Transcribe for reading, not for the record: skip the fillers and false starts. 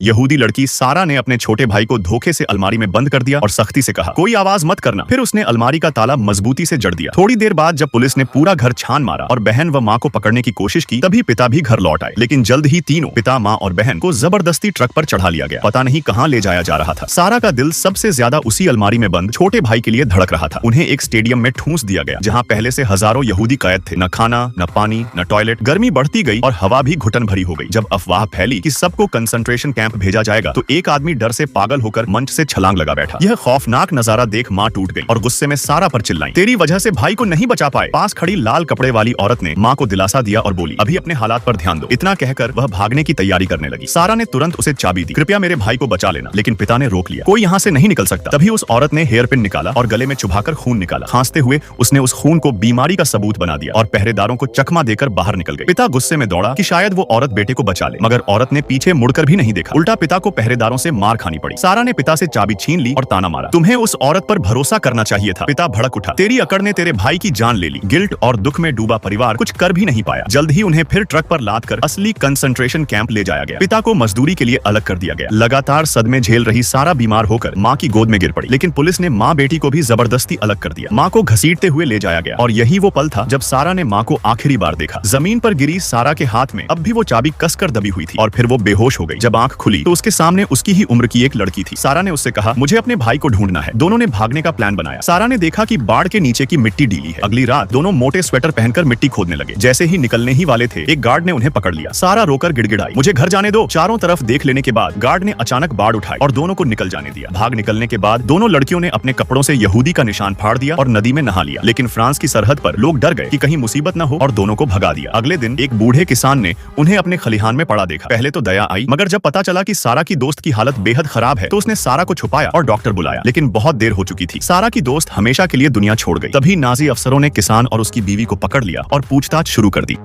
यहूदी लड़की सारा ने अपने छोटे भाई को धोखे से अलमारी में बंद कर दिया और सख्ती से कहा, कोई आवाज मत करना। फिर उसने अलमारी का ताला मजबूती से जड़ दिया। थोड़ी देर बाद जब पुलिस ने पूरा घर छान मारा और बहन व माँ को पकड़ने की कोशिश की, तभी पिता भी घर लौट आए। लेकिन जल्द ही तीनों, पिता, माँ और बहन, को जबरदस्ती ट्रक पर चढ़ा लिया गया। पता नहीं कहाँ ले जाया जा रहा था। सारा का दिल सबसे ज्यादा उसी अलमारी में बंद छोटे भाई के लिए धड़क रहा था। उन्हें एक स्टेडियम में ठूंस दिया गया, जहाँ पहले से हजारों यहूदी कैद थे। न खाना, न पानी, न टॉयलेट। गर्मी बढ़ती गई और हवा भी घुटन भरी हो गई। जब अफवाह फैली कि सबको कंसंट्रेशन कैंप भेजा जाएगा, तो एक आदमी डर से पागल होकर मंच से छलांग लगा बैठा। यह खौफनाक नजारा देख माँ टूट गई और गुस्से में सारा पर चिल्लाई, तेरी वजह से भाई को नहीं बचा पाए। पास खड़ी लाल कपड़े वाली औरत ने माँ को दिलासा दिया और बोली, अभी अपने हालात पर ध्यान दो। इतना कहकर वह भागने की तैयारी करने लगी। सारा ने तुरंत उसे चाबी दी, कृपया मेरे भाई को बचा लेना। लेकिन पिता ने रोक लिया, कोई यहाँ से नहीं निकल सकता। तभी उस औरत ने हेयर पिन निकाला और गले में चुभाकर खून निकाला। खांसते हुए उसने उस खून को बीमारी का सबूत बना दिया और पहरेदारों को चकमा देकर बाहर निकल गई। पिता गुस्से में दौड़ा कि शायद वो औरत बेटे को बचा ले, मगर औरत ने पीछे मुड़कर भी नहीं देखा। उल्टा पिता को पहरेदारों से मार खानी पड़ी। सारा ने पिता से चाबी छीन ली और ताना मारा, तुम्हें उस औरत पर भरोसा करना चाहिए था। पिता भड़क उठा, तेरी अकड़ ने तेरे भाई की जान ले ली। गिल्ट और दुख में डूबा परिवार कुछ कर भी नहीं पाया। जल्द ही उन्हें फिर ट्रक पर लाद कर असली कंसंट्रेशन कैंप ले जाया गया। पिता को मजदूरी के लिए अलग कर दिया गया। लगातार सदमे झेल रही सारा बीमार होकर माँ की गोद में गिर पड़ी। लेकिन पुलिस ने माँ बेटी को भी जबरदस्ती अलग कर दिया। माँ को घसीटते हुए ले जाया गया और यही वो पल था जब सारा ने माँ को आखिरी बार देखा। जमीन पर गिरी सारा के हाथ में अब भी वो चाबी कसकर दबी हुई थी और फिर वो बेहोश हो गई। जब आंख खुली तो उसके सामने उसकी ही उम्र की एक लड़की थी। सारा ने उससे कहा, मुझे अपने भाई को ढूंढना है। दोनों ने भागने का प्लान बनाया। सारा ने देखा कि बाढ़ के नीचे की मिट्टी डीली है। अगली रात दोनों मोटे स्वेटर पहनकर मिट्टी खोदने लगे। जैसे ही निकलने ही वाले थे, एक गार्ड ने उन्हें पकड़ लिया। सारा रोकर गिड़गिड़ाई, मुझे घर जाने दो। चारों तरफ देख लेने के बाद गार्ड ने अचानक बाढ़ उठाई और दोनों को निकल जाने दिया। भाग निकलने के बाद दोनों लड़कियों ने अपने कपड़ों से यहूदी का निशान फाड़ दिया और नदी में नहा लिया। लेकिन फ्रांस की सरहद पर लोग डर गए कि कहीं मुसीबत न हो और दोनों को भगा दिया। अगले दिन एक बूढ़े किसान ने उन्हें अपने खलिहान में पड़ा देखा। पहले तो दया आई, मगर जब पता चला कि सारा की दोस्त की हालत बेहद खराब है, तो उसने सारा को छुपाया और डॉक्टर बुलाया। लेकिन बहुत देर हो चुकी थी। सारा की दोस्त हमेशा के लिए दुनिया छोड़ गई। तभी नाजी अफसरों ने किसान और उसकी बीवी को पकड़ लिया और पूछताछ शुरू कर दी।